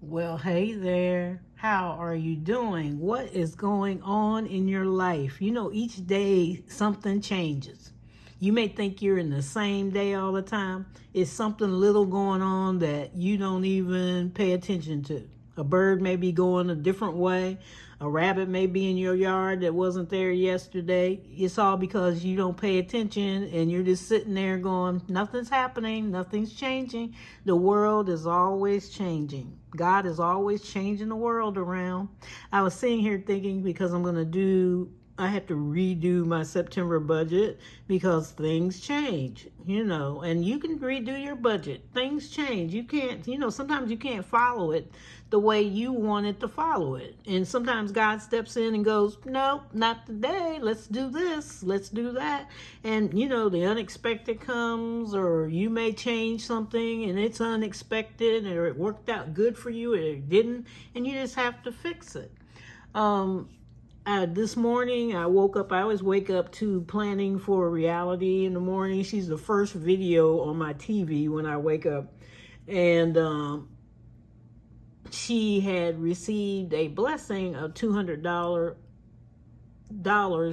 Well, hey there. How are you doing? What is going on in your life? You know, each day something changes. You may think you're in the same day all the time. It's something little going on that you don't even pay attention to. A bird may be going a different way. A rabbit may be in your yard that wasn't there yesterday. It's all because you don't pay attention and you're just sitting there going, nothing's happening, nothing's changing. The world is always changing. God is always changing the world around. I was sitting here thinking because I have to redo my September budget because things change, and you can redo your budget. Things change. You can't, sometimes you can't follow it the way you want it to follow it. And sometimes God steps in and goes, no, not today. Let's do this. Let's do that. And, the unexpected comes, or you may change something and it's unexpected, or it worked out good for you or it didn't, and you just have to fix it. This morning I woke up. I always wake up to planning for reality in the morning. She's the first video on my TV when I wake up, and she had received a blessing of $200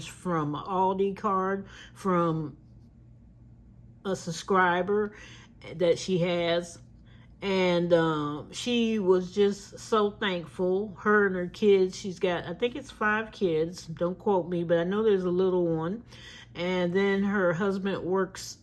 from an Aldi card from a subscriber that she has. And she was just so thankful. Her and her kids, she's got, I think it's 5 kids. Don't quote me, but I know there's a little one. And then her husband works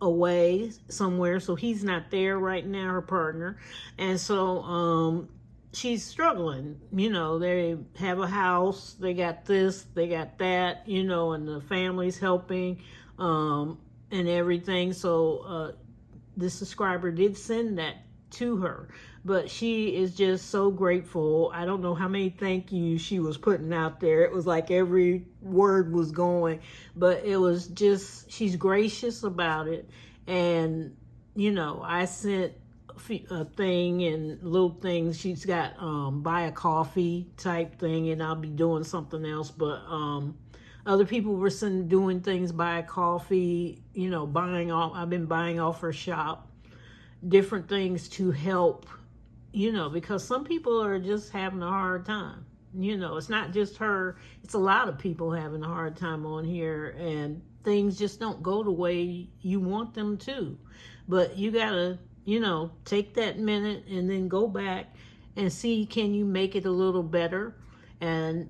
away somewhere, so he's not there right now, her partner. And so she's struggling. They have a house, they got this, they got that, and the family's helping and everything. So this subscriber did send that to her, but she is just so grateful. I don't know how many thank yous she was putting out there. It was like every word was going, but it was just, she's gracious about it. And I sent a thing and little things. She's got buy a coffee type thing, and I'll be doing something else, but other people were doing things, buy a coffee, I've been buying off her shop, different things to help, because some people are just having a hard time. It's not just her, it's a lot of people having a hard time on here, and things just don't go the way you want them to. But you gotta, take that minute and then go back and see, can you make it a little better? And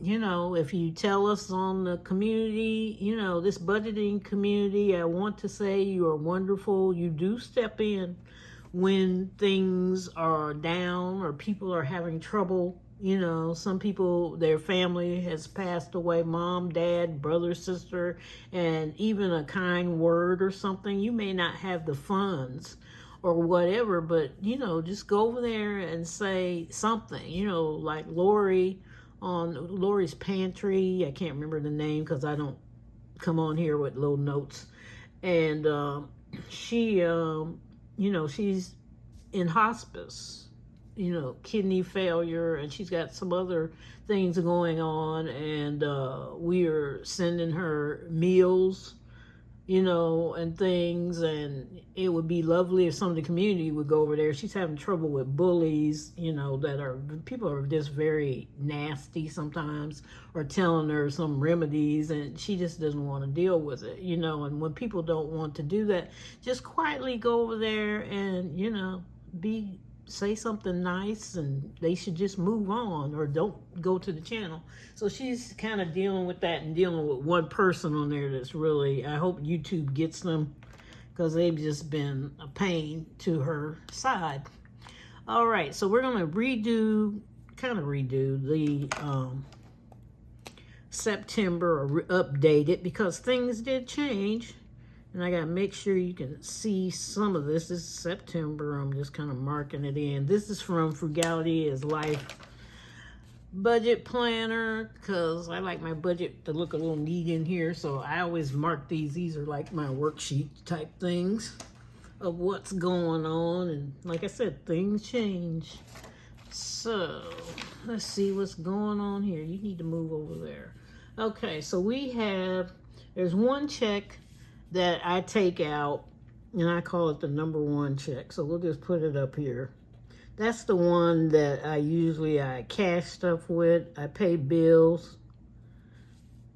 if you tell us on the community, this budgeting community, I want to say you are wonderful. You do step in when things are down or people are having trouble. Some people, their family has passed away, mom, dad, brother, sister, and even a kind word or something. You may not have the funds or whatever, but, just go over there and say something, like Lori, on Lori's Pantry. I can't remember the name because I don't come on here with little notes. And she, she's in hospice, kidney failure, and she's got some other things going on. And we are sending her meals, and things. And it would be lovely if some of the community would go over there. She's having trouble with bullies, people are just very nasty sometimes, or telling her some remedies, and she just doesn't want to deal with it, and when people don't want to do that, just quietly go over there and, say something nice, and they should just move on or don't go to the channel. So she's kind of dealing with that, and dealing with one person on there that's really, I hope YouTube gets them, because they've just been a pain to her side. All right, so we're going to redo the September, or update it, because things did change. And I got to make sure you can see some of this. This is September. I'm just kind of marking it in. This is from Frugality is Life budget planner, because I like my budget to look a little neat in here. So I always mark these. These are like my worksheet type things of what's going on. And like I said, things change. So let's see what's going on here. You need to move over there. Okay, so there's one check that I take out, and I call it the number 1 check. So we'll just put it up here. That's the one that I cash stuff with. I pay bills.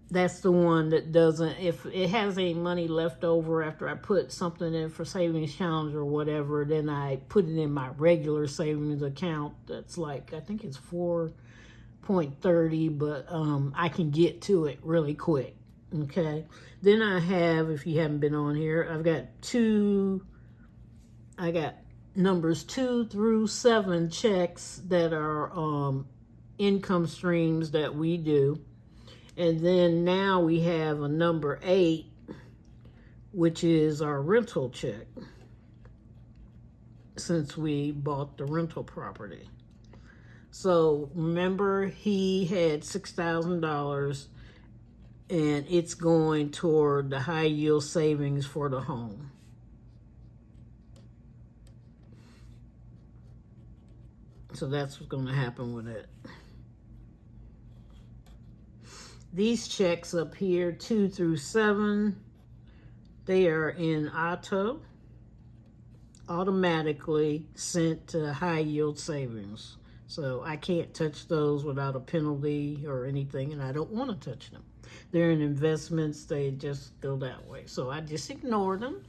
That's the one that doesn't, if it has any money left over after I put something in for savings accounts or whatever, then I put it in my regular savings account. That's like, I think it's 4.30, but I can get to it really quick. Okay. Then I have, if you haven't been on here, I got numbers 2 through 7 checks that are income streams that we do. And then now we have a number 8, which is our rental check, since we bought the rental property. So remember, he had $6,000, and it's going toward the high yield savings for the home. So that's what's going to happen with it. These checks up here, 2 through 7, they are in auto, automatically sent to high yield savings. So I can't touch those without a penalty or anything, and I don't want to touch them. They're in investments, they just go that way. So I just ignore them.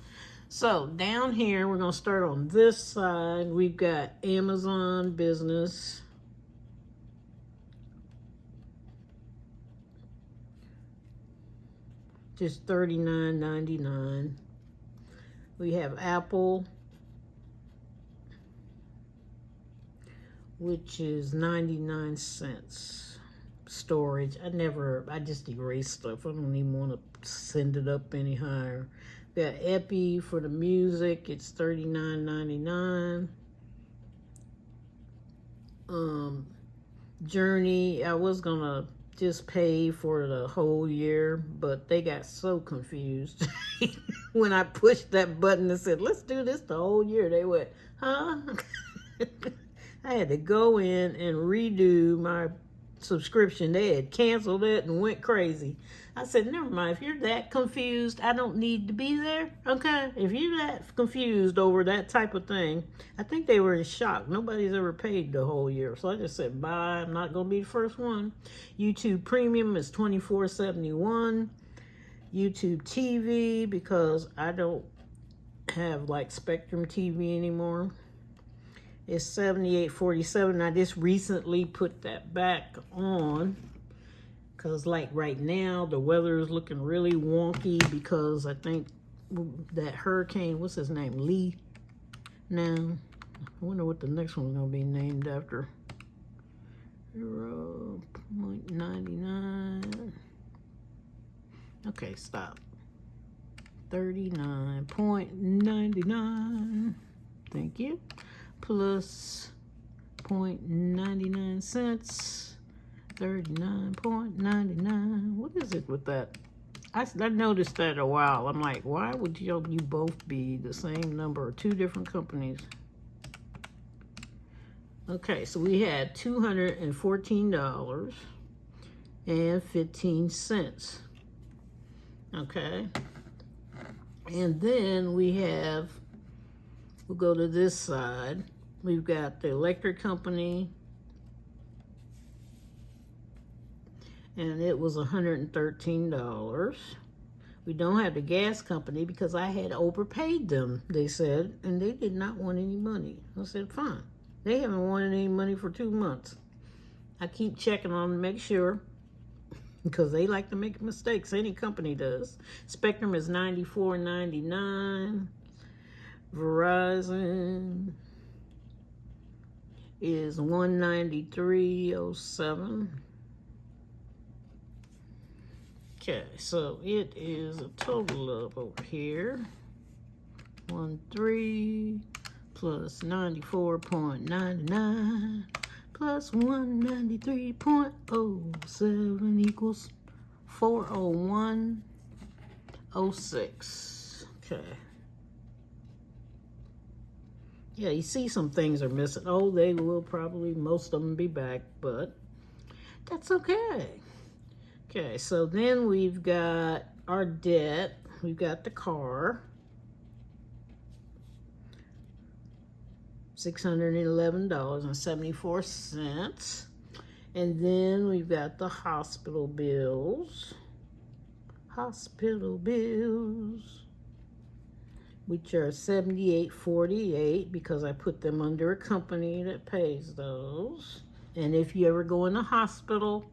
So down here, we're going to start on this side. We've got Amazon Business. Just $39.99. We have Apple, which is 99 cents. Storage, I just erase stuff. I don't even want to send it up any higher. We got Epi for the music, it's $39.99. Journey, I was gonna just pay for the whole year, but they got so confused when I pushed that button and said, let's do this the whole year. They went, huh? I had to go in and redo my subscription. They had canceled it and went crazy. I said, never mind, if you're that confused, I don't need to be there. Okay, if you're that confused over that type of thing, I think they were in shock. Nobody's ever paid the whole year. So I just said, bye, I'm not gonna be the first one. YouTube Premium is $24.71. YouTube TV, because I don't have like Spectrum TV anymore, is $78.47. I just recently put that back on because like right now the weather is looking really wonky because I think that hurricane, what's his name, Lee, now I wonder what the next one's gonna be named after. 0.99. Okay, stop. 39.99. Thank you. Plus 0.99 cents. 39.99. What is it with that? I noticed that a while. I'm like, why would you both be the same number, 2 different companies? Okay, so we had $214.15. Okay. And then we'll go to this side. We've got the electric company, and it was $113. We don't have the gas company because I had overpaid them, they said, and they did not want any money. I said, fine. They haven't wanted any money for 2 months. I keep checking on them to make sure, because they like to make mistakes. Any company does. Spectrum is $94.99. Verizon is $193.07. Okay, so it is a total of over here 13 plus 94.99 plus 193.07 equals 401.06. Okay. Yeah, you see some things are missing. Oh, they will probably, most of them be back, but that's okay. Okay, so then we've got our debt. We've got the car. $611.74. And then we've got the hospital bills. Hospital bills, which are $78.48 because I put them under a company that pays those. And if you ever go in the hospital,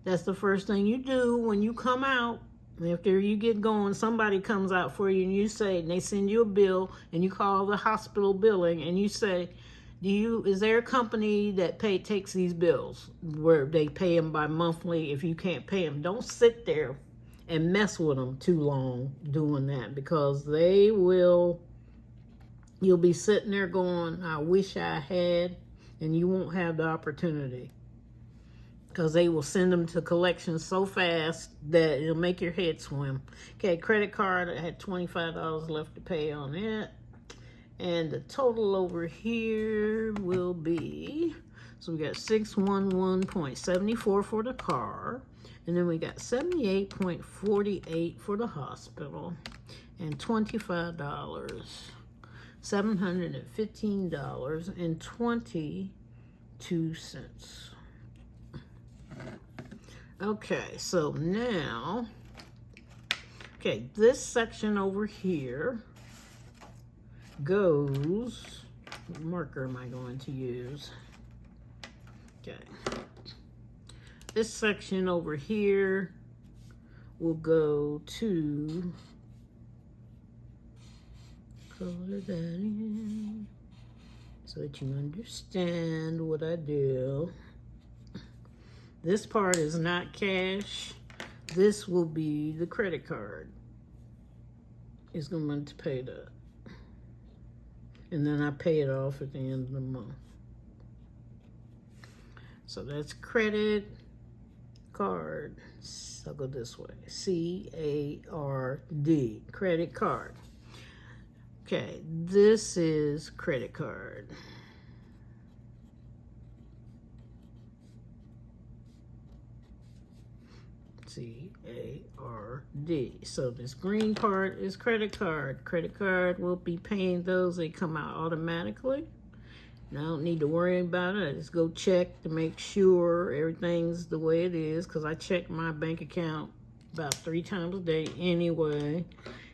that's the first thing you do when you come out. After you get going, somebody comes out for you and you say, and they send you a bill and you call the hospital billing and you say, is there a company that takes these bills where they pay them by monthly? If you can't pay them, don't sit there and mess with them too long doing that, because you'll be sitting there going, I wish I had, and you won't have the opportunity, because they will send them to collections so fast that it'll make your head swim. Okay, credit card, I had $25 left to pay on it. And the total over here will be, so we got $611.74 for the car. And then we got $78.48 for the hospital. And $25. $715.22. Okay, so now, okay, this section over here goes, what marker am I going to use? Okay. This section over here will go to, color that in so that you understand what I do. This part is not cash. This will be the credit card. It's going to pay that. And then I pay it off at the end of the month. So that's credit card. I'll go this way. C-A-R-D, credit card. Okay, this is credit card. C-A-R-D. So this green part is credit card. Credit card will be paying those. They come out automatically. And I don't need to worry about it. I just go check to make sure everything's the way it is, because I check my bank account about 3 times a day anyway,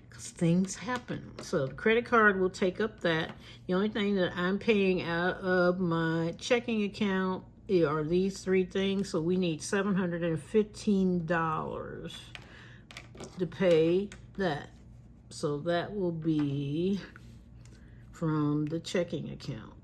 because things happen. So the credit card will take up that. The only thing that I'm paying out of my checking account are these 3 things. So we need $715 to pay that. So that will be from the checking account.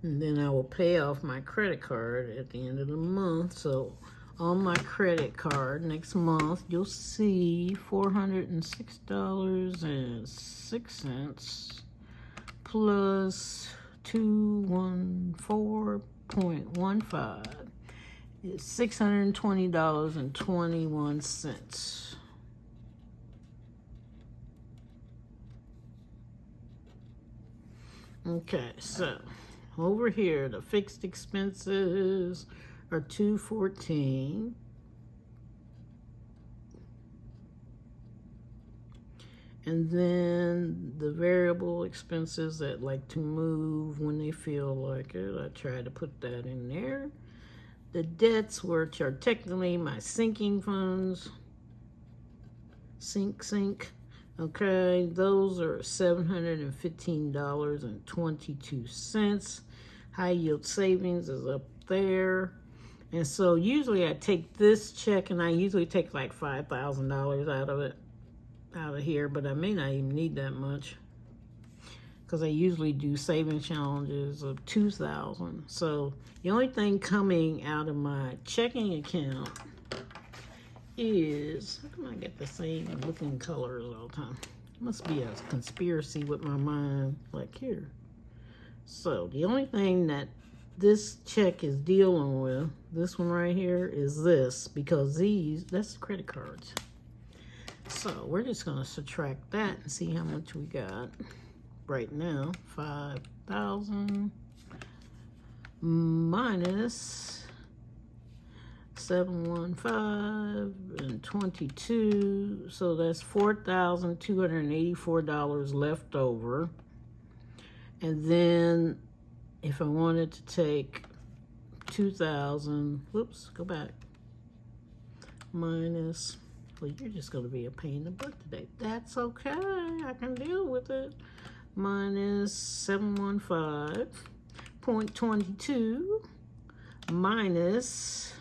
And then I will pay off my credit card at the end of the month. So on my credit card next month, you'll see $406.06 plus 214.15 is $620.21. Okay, so over here, the fixed expenses are $214. And then the variable expenses that like to move when they feel like it, I try to put that in there. The debts, which are technically my sinking funds, sink. Okay, those are $715.22. High yield savings is up there. And so usually I take this check and I usually take like $5,000 out of here, but I may not even need that much, because I usually do saving challenges of $2,000. So the only thing coming out of my checking account is, how come I get the same looking colors all the time? Must be a conspiracy with my mind, like here. So the only thing that this check is dealing with, this one right here, is this, because that's credit cards. So we're just gonna subtract that and see how much we got right now. 5,000 minus 715 and 22, so that's $4,284 left over. And then if I wanted to take 2,000, whoops, go back, minus, well, you're just going to be a pain in the butt today. That's okay, I can deal with it. Minus 715.22 minus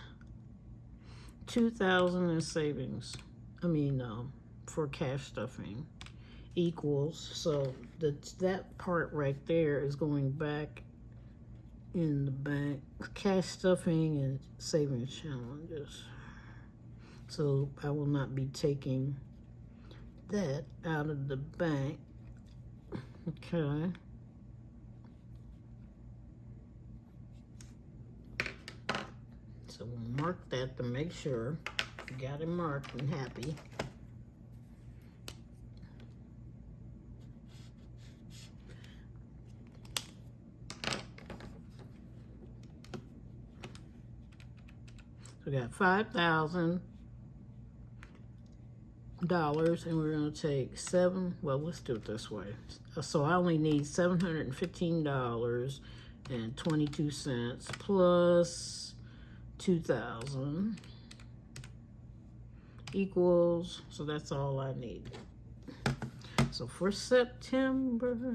2,000 in savings. For cash stuffing equals, so that part right there is going back in the bank. Cash stuffing and savings challenges. So I will not be taking that out of the bank. Okay. So we'll mark that to make sure you got it marked and happy. So we got $5,000, and we're going to take let's do it this way. So I only need $715.22 plus 2,000 equals, so that's all I need. So for September, I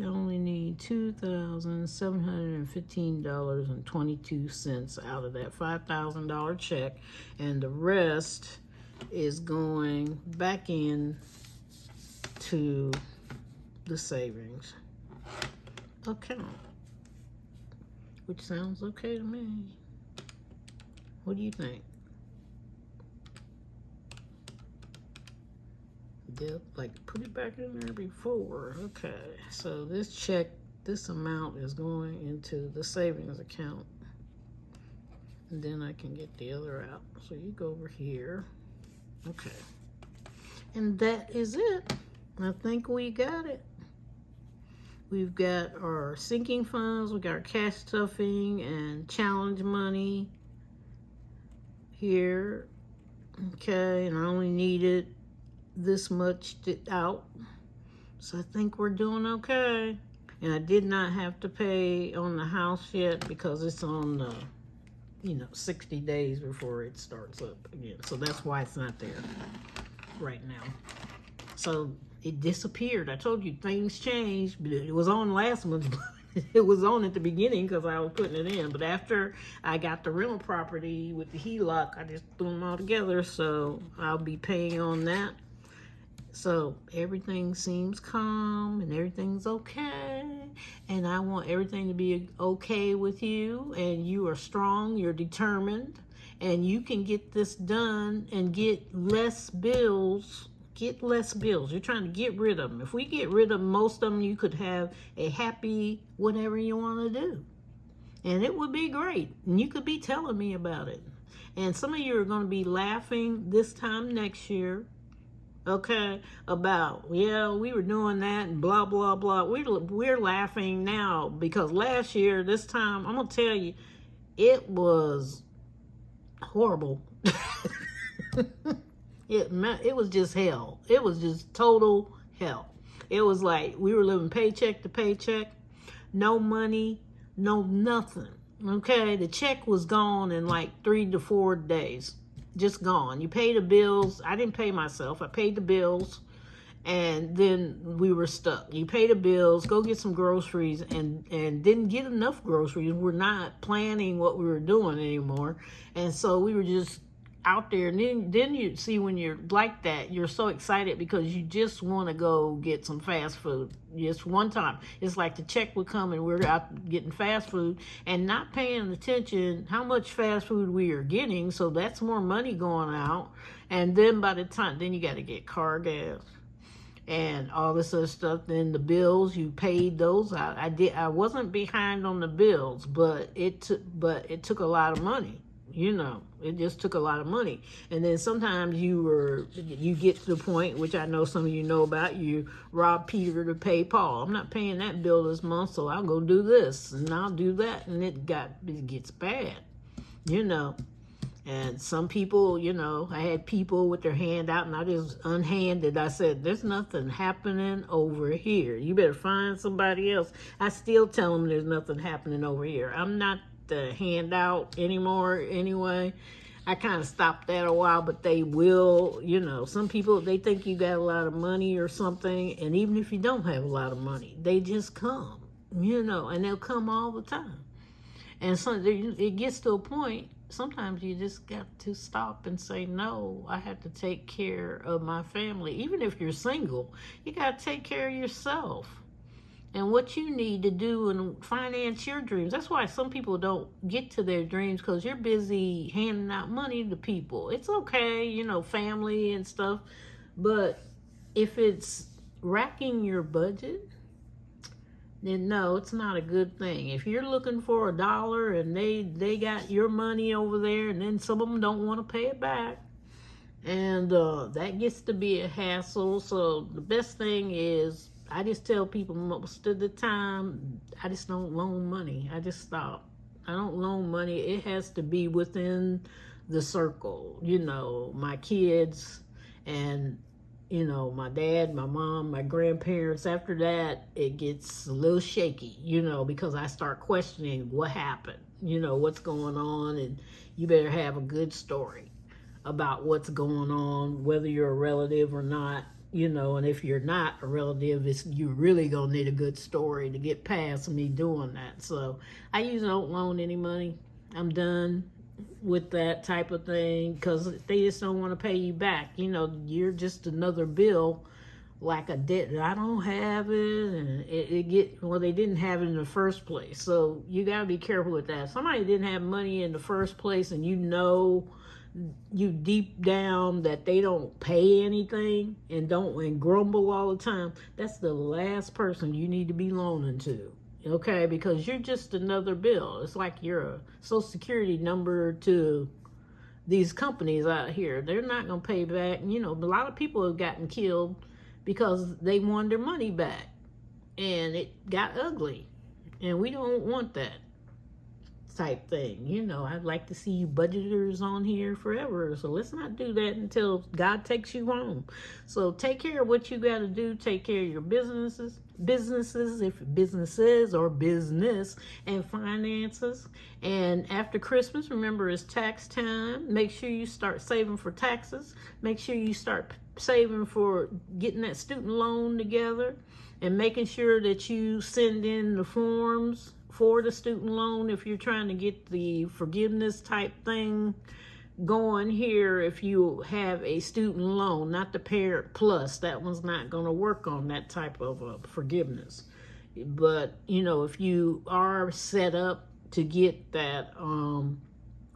only need $2,715.22 out of that $5,000 check, and the rest is going back in to the savings account, which sounds okay to me. What do you think? Yep, like put it back in there before. Okay, so this check, this amount is going into the savings account, and then I can get the other out. So you go over here. Okay, and that is it. I think we got it. We've got our sinking funds, we got our cash stuffing and challenge money here. Okay, and I only needed this much out, so I think we're doing okay. And I did not have to pay on the house yet because it's on the 60 days before it starts up again, so that's why it's not there right now. So it disappeared. I told you things changed, but it was on last month. It was on at the beginning because I was putting it in, but after I got the rental property with the HELOC, I just threw them all together, so I'll be paying on that. So everything seems calm and everything's okay, and I want everything to be okay with you, and you are strong, you're determined, and you can get this done and get less bills. Get less bills. You're trying to get rid of them. If we get rid of most of them, you could have a happy whatever you want to do, and it would be great, and you could be telling me about it. And some of you are going to be laughing this time next year, okay, about, yeah, we were doing that and blah, blah, blah. We're laughing now because last year, this time, I'm going to tell you, it was horrible. It was just hell. It was just total hell. It was like we were living paycheck to paycheck, no money, no nothing, okay? The check was gone in like 3 to 4 days. Just gone. You pay the bills. I didn't pay myself. I paid the bills, and then we were stuck. You pay the bills, go get some groceries, and didn't get enough groceries. We're not planning what we were doing anymore, and so we were just out there. And then you see, when you're like that, you're so excited because you just want to go get some fast food. Just one time, it's like the check would come and we're out getting fast food and not paying attention how much fast food we are getting, so that's more money going out. And then by the time, then you got to get car gas and all this other stuff. Then the bills, you paid those out. I wasn't behind on the bills, but it took a lot of money. It just took a lot of money. And then sometimes you get to the point, which I know some of you know about, you rob Peter to pay Paul. I'm not paying that bill this month, so I'll go do this and I'll do that, and it gets bad, And some people, I had people with their hand out, and I just unhanded. I said, there's nothing happening over here. You better find somebody else. I still tell them there's nothing happening over here. I'm not the handout anymore anyway. I kind of stopped that a while, but they will, some people, they think you got a lot of money or something, and even if you don't have a lot of money, they just come, and they'll come all the time. And so it gets to a point, sometimes you just got to stop and say, no, I have to take care of my family. Even if you're single, you got to take care of yourself and what you need to do and finance your dreams. That's why some people don't get to their dreams, because you're busy handing out money to people. It's okay, family and stuff. But if it's racking your budget, then no, it's not a good thing. If you're looking for $1 and they got your money over there, and then some of them don't want to pay it back, and that gets to be a hassle. So the best thing is, I just tell people most of the time, I just don't loan money. I just stop. I don't loan money. It has to be within the circle, my kids and my dad, my mom, my grandparents. After that, it gets a little shaky, because I start questioning what happened, what's going on, and you better have a good story about what's going on, whether you're a relative or not, and if you're not a relative, you really gonna need a good story to get past me doing that. So I usually don't loan any money. I'm done with that type of thing, because they just don't want to pay you back. You're just another bill, like a debt. I don't have it, and they didn't have it in the first place. So you got to be careful with that. If somebody didn't have money in the first place, and you deep down that they don't pay anything and grumble all the time, that's the last person you need to be loaning to. Okay, because you're just another bill. It's like you're a Social Security number to these companies out here. They're not going to pay back. A lot of people have gotten killed because they wanted their money back, and it got ugly, and we don't want that type thing. I'd like to see you budgeters on here forever, so let's not do that until God takes you home. So take care of what you got to do. Take care of your businesses, if businesses or business, and finances. And after Christmas, remember, it's tax time. Make sure you start saving for taxes. Make sure you start saving for getting that student loan together, and making sure that you send in the forms for the student loan if you're trying to get the forgiveness type thing going here. If you have a student loan, not the Parent Plus, that one's not going to work on that type of forgiveness. But if you are set up to get that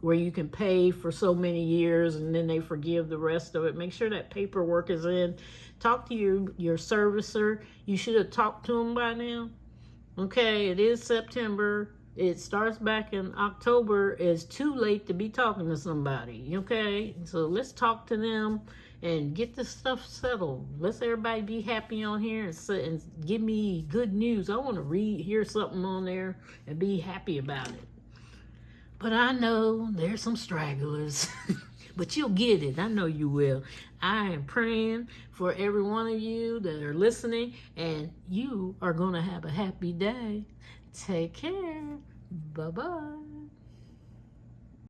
where you can pay for so many years and then they forgive the rest of it, make sure that paperwork is in. Talk to your servicer. You should have talked to them by now. Okay, it is September. It starts back in October. It's too late to be talking to somebody. Okay, so let's talk to them and get this stuff settled. Let's everybody be happy on here and give me good news. I want to hear something on there and be happy about it. But I know there's some stragglers. But you'll get it. I know you will. I am praying for every one of you that are listening, and you are going to have a happy day. Take care. Bye-bye.